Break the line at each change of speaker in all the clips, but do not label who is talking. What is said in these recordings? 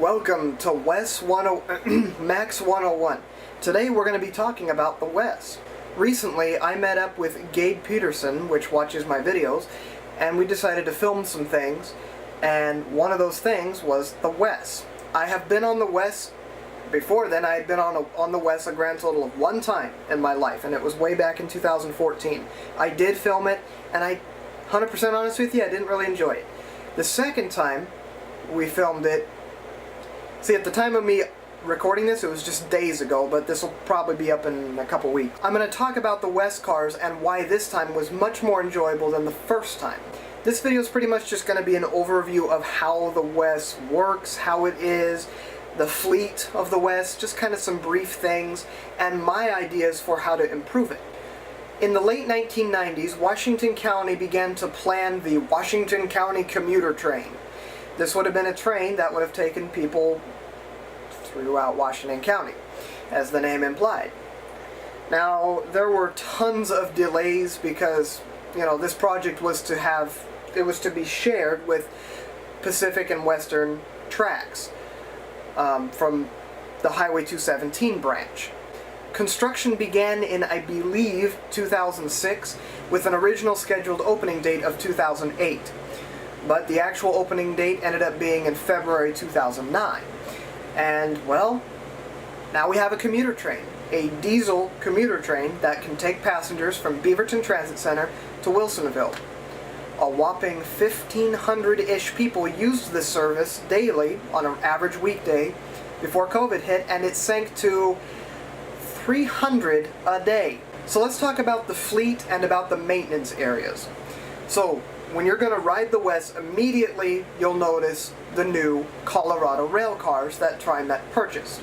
Welcome to WES 10 Max 101. Today we're going to be talking about the WES. Recently I met up with Gabe Peterson, which watches my videos, and we decided to film some things, and one of those things was the WES. I have been on the WES before then. I had been on the WES a grand total of one time in my life, and it was way back in 2014. I did film it, and 100% honest with you, I didn't really enjoy it. The second time we filmed it, see, at the time of me recording this, it was just days ago, but this will probably be up in a couple weeks. I'm going to talk about the WES cars and why this time was much more enjoyable than the first time. This video is pretty much just going to be an overview of how the WES works, how it is, the fleet of the WES, just kind of some brief things, and my ideas for how to improve it. In the late 1990s, Washington County began to plan the Washington County commuter train. This would have been a train that would have taken people throughout Washington County, as the name implied. Now, there were tons of delays because, this project was to be shared with Pacific and Western tracks from the Highway 217 branch. Construction began in, I believe, 2006, with an original scheduled opening date of 2008. But the actual opening date ended up being in February 2009. And, well, now we have a commuter train, a diesel commuter train that can take passengers from Beaverton Transit Center to Wilsonville. A whopping 1,500-ish people used this service daily on an average weekday before COVID hit, and it sank to 300 a day. So let's talk about the fleet and about the maintenance areas. So, when you're going to ride the WES, immediately you'll notice the new Colorado rail cars that Trimet purchased.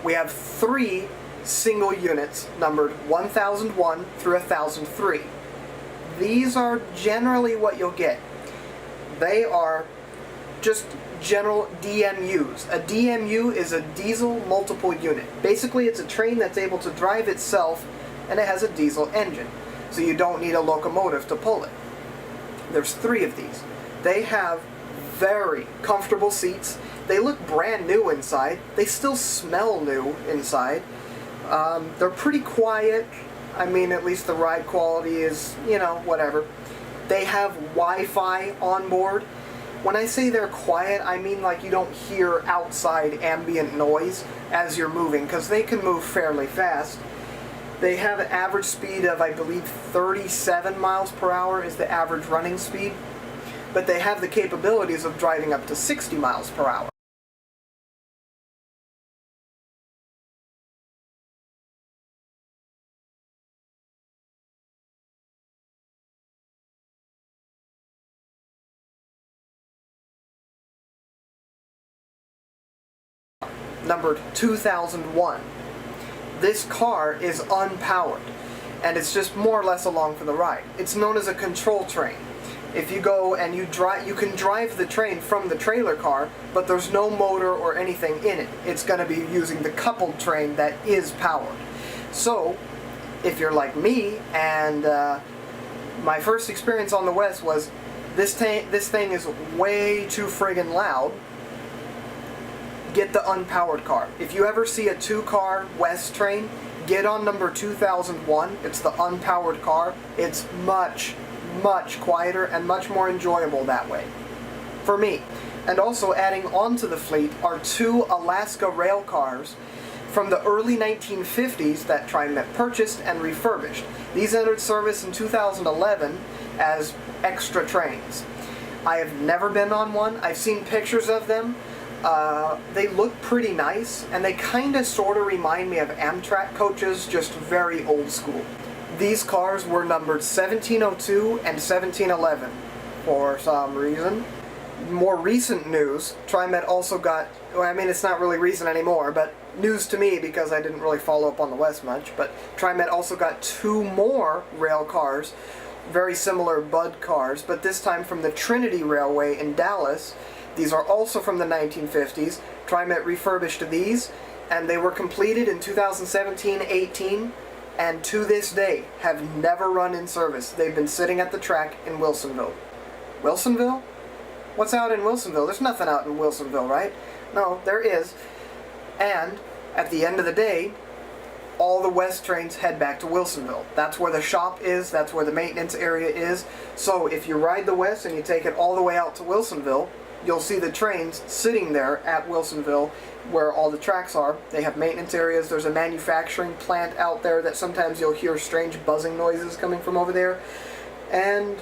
We have 3 single units numbered 1001 through 1003. These are generally what you'll get. They are just general DMUs. A DMU is a diesel multiple unit. Basically, it's a train that's able to drive itself, and it has a diesel engine, so you don't need a locomotive to pull it. There's 3 of these. They have very comfortable seats. They look brand new inside. They still smell new inside. They're pretty quiet. I mean, at least the ride quality is, whatever. They have Wi-Fi on board. When I say they're quiet, I mean like you don't hear outside ambient noise as you're moving, because they can move fairly fast. They have an average speed of, I believe, 37 miles per hour is the average running speed, but they have the capabilities of driving up to 60 miles per hour. Numbered 2001. This car is unpowered, and it's just more or less along for the ride. It's known as a control train. If you go and you can drive the train from the trailer car, but there's no motor or anything in it. It's going to be using the coupled train that is powered. So, if you're like me, and my first experience on the WES was, this thing is way too friggin' loud, get the unpowered car. If you ever see a 2-car WES train, get on number 2001. It's the unpowered car. It's much, much quieter and much more enjoyable that way, for me. And also adding on to the fleet are 2 Alaska rail cars from the early 1950s that Trimet purchased and refurbished. These entered service in 2011 as extra trains. I have never been on one. I've seen pictures of them. They look pretty nice, and they kind of sort of remind me of Amtrak coaches, just very old school. These cars were numbered 1702 and 1711 for some reason. More recent news, Trimet also got, well, I mean, it's not really recent anymore, but news to me because I didn't really follow up on the WES much, but Trimet also got 2 more rail cars, very similar Bud cars, but this time from the Trinity Railway in Dallas. These are also from the 1950s. Trimet refurbished these, and they were completed in 2017-18, and to this day have never run in service. They've been sitting at the track in Wilsonville. Wilsonville? What's out in Wilsonville? There's nothing out in Wilsonville, right? No, there is. And at the end of the day, all the WES trains head back to Wilsonville. That's where the shop is, that's where the maintenance area is. So if you ride the WES and you take it all the way out to Wilsonville, you'll see the trains sitting there at Wilsonville where all the tracks are. They have maintenance areas. There's a manufacturing plant out there that sometimes you'll hear strange buzzing noises coming from over there. And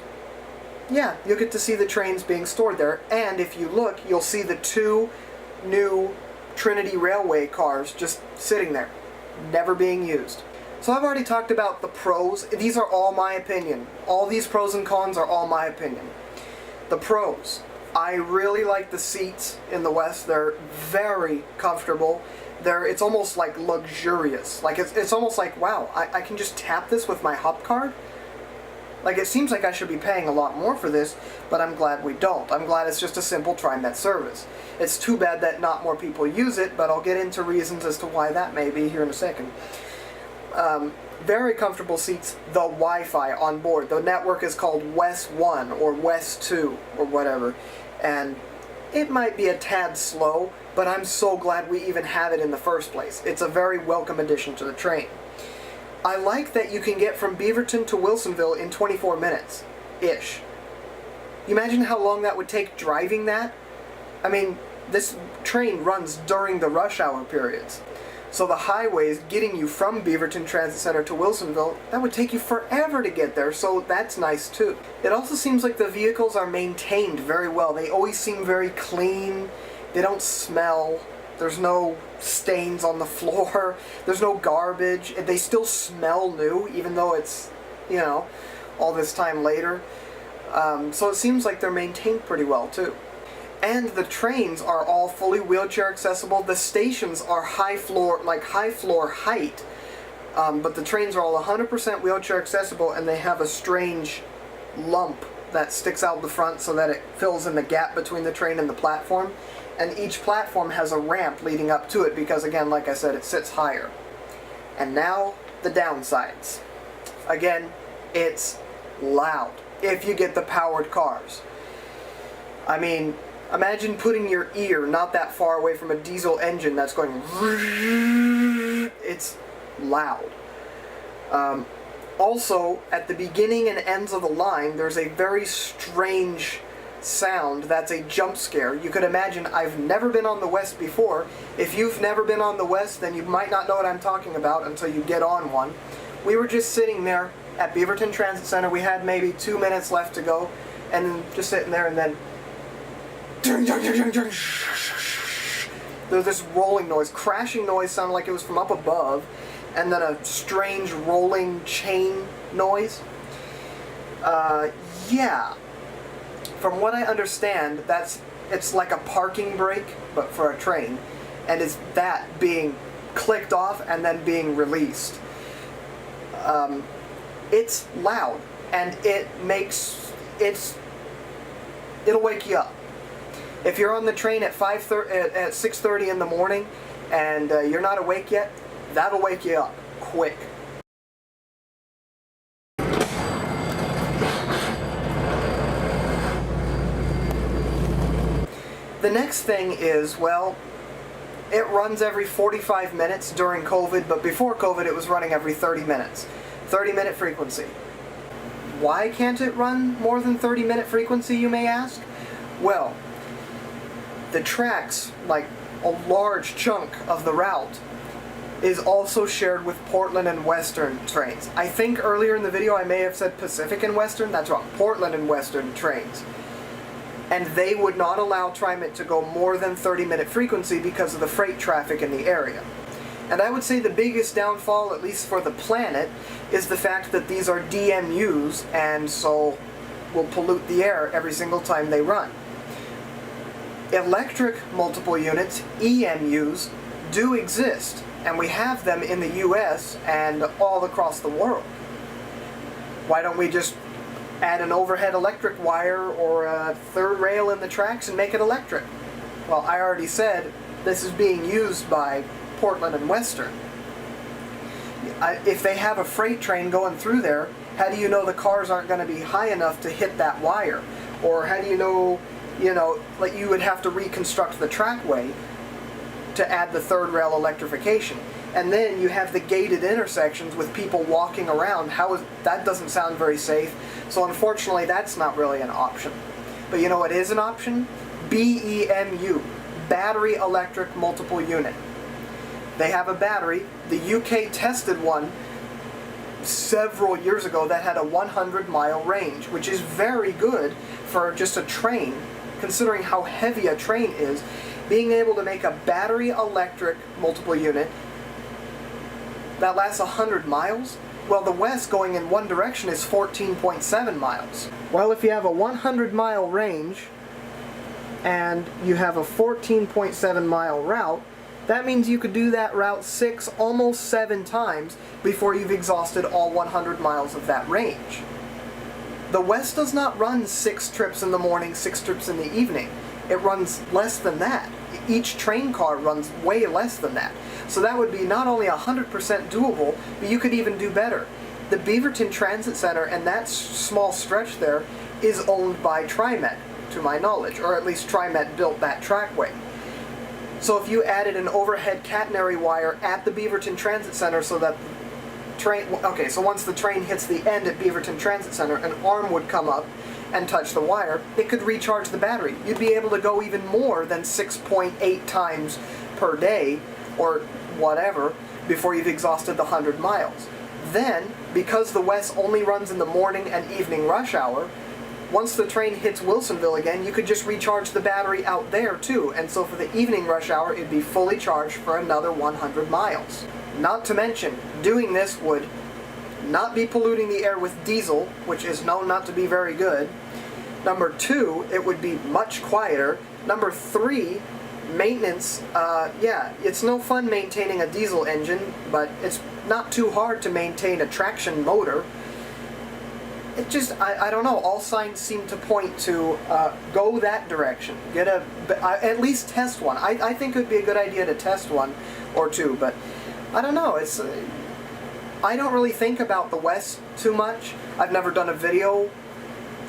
yeah, you'll get to see the trains being stored there. And if you look, you'll see the 2 new Trinity Railway cars just sitting there, never being used. So I've already talked about the pros. These are all my opinion. All these pros and cons are all my opinion. The pros. I really like the seats in the WES. They're very comfortable. It's almost like luxurious. Like it's almost like, wow, I can just tap this with my hop card? Like, it seems like I should be paying a lot more for this, but I'm glad we don't. I'm glad it's just a simple Trimet service. It's too bad that not more people use it, but I'll get into reasons as to why that may be here in a second. Very comfortable seats. The Wi-Fi on board. The network is called WES 1 or WES 2 or whatever. And it might be a tad slow, but I'm so glad we even have it in the first place. It's a very welcome addition to the train. I like that you can get from Beaverton to Wilsonville in 24 minutes-ish. You imagine how long that would take driving that? I mean, this train runs during the rush hour periods. So the highways getting you from Beaverton Transit Center to Wilsonville, that would take you forever to get there, so that's nice too. It also seems like the vehicles are maintained very well. They always seem very clean. They don't smell. There's no stains on the floor. There's no garbage. They still smell new, even though it's, you know, all this time later. So it seems like they're maintained pretty well, too. And the trains are all fully wheelchair accessible. The stations are high floor height. But the trains are all 100% wheelchair accessible, and they have a strange lump that sticks out the front so that it fills in the gap between the train and the platform. And each platform has a ramp leading up to it because, again, like I said, it sits higher. And now, the downsides. Again, it's loud if you get the powered cars. I mean, imagine putting your ear not that far away from a diesel engine that's going... It's loud. Also, at the beginning and ends of the line, there's a very strange sound that's a jump scare. You could imagine, I've never been on the WES before. If you've never been on the WES, then you might not know what I'm talking about until you get on one. We were just sitting there at Beaverton Transit Center. We had maybe 2 minutes left to go, and just sitting there, and then there's this rolling noise, crashing noise, sounded like it was from up above, and then a strange rolling chain noise. Yeah. From what I understand, it's like a parking brake, but for a train, and it's that being clicked off and then being released. It's loud, and it'll wake you up. If you're on the train at 6:30 in the morning, and you're not awake yet, that'll wake you up quick. The next thing is, well, it runs every 45 minutes during COVID, but before COVID it was running every 30 minutes. 30-minute frequency. Why can't it run more than 30-minute frequency, you may ask? Well, the tracks, like a large chunk of the route, is also shared with Portland and Western trains. I think earlier in the video I may have said Pacific and Western. That's wrong. Portland and Western trains. And they would not allow Trimet to go more than 30-minute frequency because of the freight traffic in the area. And I would say the biggest downfall, at least for the planet, is the fact that these are DMUs, and so will pollute the air every single time they run. Electric multiple units, EMUs, do exist, and we have them in the US and all across the world. Why don't we just add an overhead electric wire or a third rail in the tracks and make it electric? Well, I already said this is being used by Portland and Western. If they have a freight train going through there, how do you know the cars aren't going to be high enough to hit that wire? Or how do you know you know, like you would have to reconstruct the trackway to add the third rail electrification. And then you have the gated intersections with people walking around. That doesn't sound very safe. So unfortunately, that's not really an option. But you know what is an option? BEMU, Battery Electric Multiple Unit. They have a battery. The UK tested one several years ago that had a 100-mile range, which is very good for just a train, considering how heavy a train is. Being able to make a battery electric multiple unit that lasts 100 miles? Well, the WES going in one direction is 14.7 miles. Well, if you have a 100-mile range and you have a 14.7-mile route, that means you could do that route 6, almost 7 times before you've exhausted all 100 miles of that range. The WES does not run 6 trips in the morning, 6 trips in the evening. It runs less than that. Each train car runs way less than that. So that would be not only 100% doable, but you could even do better. The Beaverton Transit Center and that small stretch there is owned by Trimet, to my knowledge, or at least Trimet built that trackway. So if you added an overhead catenary wire at the Beaverton Transit Center so that so once the train hits the end at Beaverton Transit Center, an arm would come up and touch the wire, it could recharge the battery. You'd be able to go even more than 6.8 times per day, or whatever, before you've exhausted the 100 miles. Then, because the WES only runs in the morning and evening rush hour, once the train hits Wilsonville again, you could just recharge the battery out there too, and so for the evening rush hour, it'd be fully charged for another 100 miles. Not to mention, doing this would not be polluting the air with diesel, which is known not to be very good. Number 2, it would be much quieter. Number 3, maintenance, yeah, it's no fun maintaining a diesel engine, but it's not too hard to maintain a traction motor. It just, I don't know, all signs seem to point to go that direction. At least test one. I think it would be a good idea to test one or two, but I don't know, I don't really think about the WES too much. I've never done a video,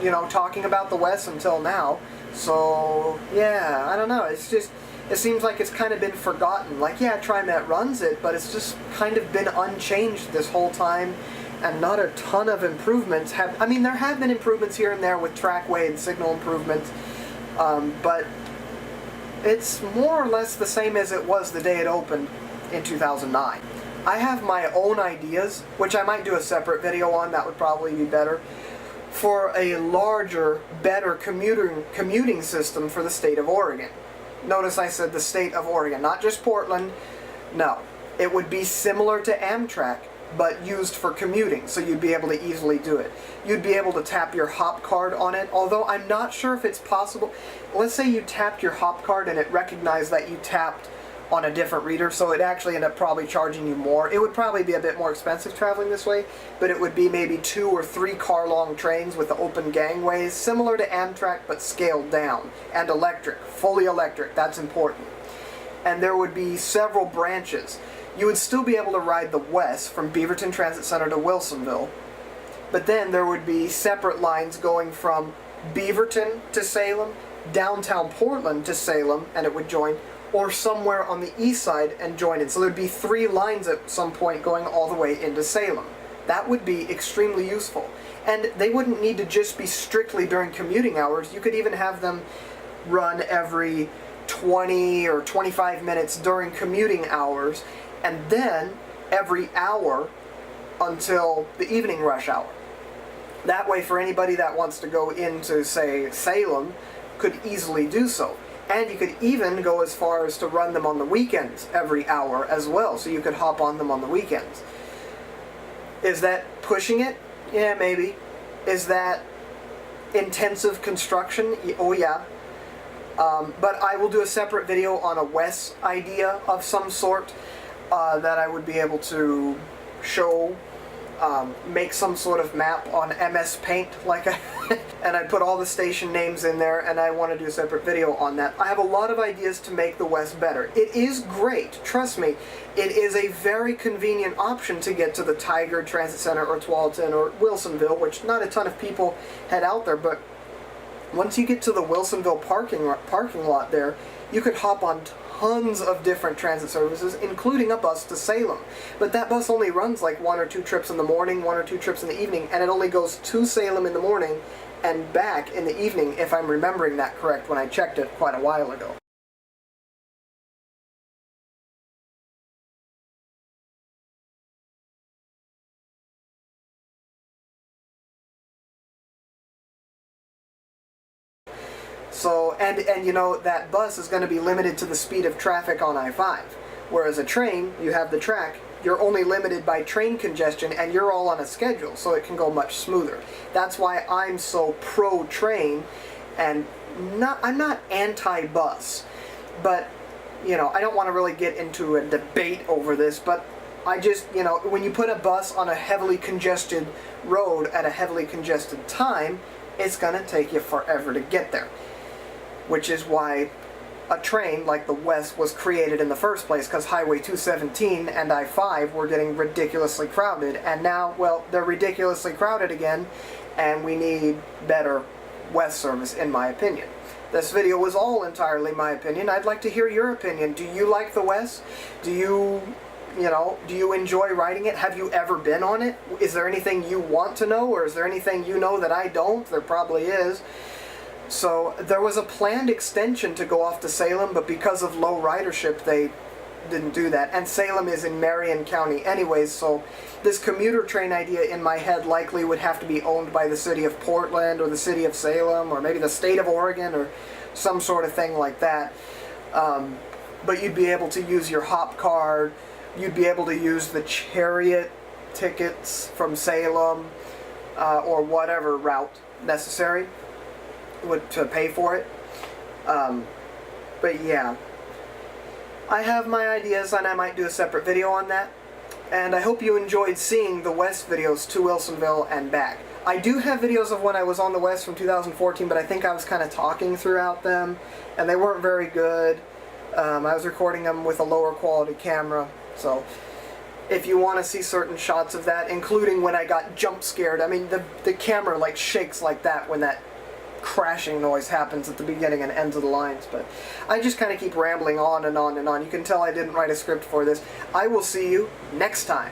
you know, talking about the WES until now. So, yeah, I don't know. It's just, it seems like it's kind of been forgotten. Like, yeah, Trimet runs it, but it's just kind of been unchanged this whole time, and not a ton of improvements have, I mean, there have been improvements here and there with trackway and signal improvements, but it's more or less the same as it was the day it opened in 2009. I have my own ideas, which I might do a separate video on, that would probably be better, for a larger, better commuting system for the state of Oregon. Notice I said the state of Oregon, not just Portland. No, it would be similar to Amtrak, but used for commuting, so you'd be able to easily do it. You'd be able to tap your hop card on it, although I'm not sure if it's possible. Let's say you tapped your hop card and it recognized that you tapped on a different reader, so it actually ended up probably charging you more. It would probably be a bit more expensive traveling this way, but it would be maybe 2 or 3 car-long trains with the open gangways, similar to Amtrak but scaled down, and electric, fully electric, that's important. And there would be several branches. You would still be able to ride the WES from Beaverton Transit Center to Wilsonville, but then there would be separate lines going from Beaverton to Salem, downtown Portland to Salem, and it would join, or somewhere on the east side and join in. So there'd be 3 lines at some point going all the way into Salem. That would be extremely useful. And they wouldn't need to just be strictly during commuting hours. You could even have them run every 20 or 25 minutes during commuting hours, and then every hour until the evening rush hour. That way, for anybody that wants to go into, say, Salem, could easily do so. And you could even go as far as to run them on the weekends every hour as well, so you could hop on them on the weekends. Is that pushing it? Yeah, maybe. Is that intensive construction? Oh yeah. But I will do a separate video on a WES idea of some sort that I would be able to show, make some sort of map on MS Paint, like and I put all the station names in there, and I want to do a separate video on that. I have a lot of ideas to make the WES better. It is great, trust me. It is a very convenient option to get to the Tiger Transit Center or Tualatin or Wilsonville, which not a ton of people head out there, but Once you get to the Wilsonville parking lot there, you could hop on tons of different transit services, including a bus to Salem. But that bus only runs like 1 or 2 trips in the morning, 1 or 2 trips in the evening, and it only goes to Salem in the morning and back in the evening, if I'm remembering that correct when I checked it quite a while ago. So, and you know, that bus is going to be limited to the speed of traffic on I-5. Whereas a train, you have the track, you're only limited by train congestion, and you're all on a schedule, so it can go much smoother. That's why I'm so pro-train, and I'm not anti-bus. But, you know, I don't want to really get into a debate over this, but I just, you know, when you put a bus on a heavily congested road at a heavily congested time, it's going to take you forever to get there. Which is why a train like the WES was created in the first place, because Highway 217 and I-5 were getting ridiculously crowded, and now, well, they're ridiculously crowded again, and we need better WES service, in my opinion. This video was all entirely my opinion. I'd like to hear your opinion. Do you like the WES? Do you enjoy riding it? Have you ever been on it? Is there anything you want to know, or is there anything you know that I don't? There probably is. So there was a planned extension to go off to Salem, but because of low ridership, they didn't do that. And Salem is in Marion County anyways, so this commuter train idea in my head likely would have to be owned by the city of Portland or the city of Salem or maybe the state of Oregon or some sort of thing like that. But you'd be able to use your hop card, you'd be able to use the chariot tickets from Salem or whatever route necessary to pay for it. But yeah, I have my ideas, and I might do a separate video on that. And I hope you enjoyed seeing the WES videos to Wilsonville and back. I do have videos of when I was on the WES from 2014, but I think I was kind of talking throughout them, and they weren't very good. I was recording them with a lower quality camera, so if you want to see certain shots of that, including when I got jump scared, I mean, the camera like shakes like that when that crashing noise happens at the beginning and ends of the lines. But I just kind of keep rambling on and on and on. You can tell I didn't write a script for this. I will see you next time.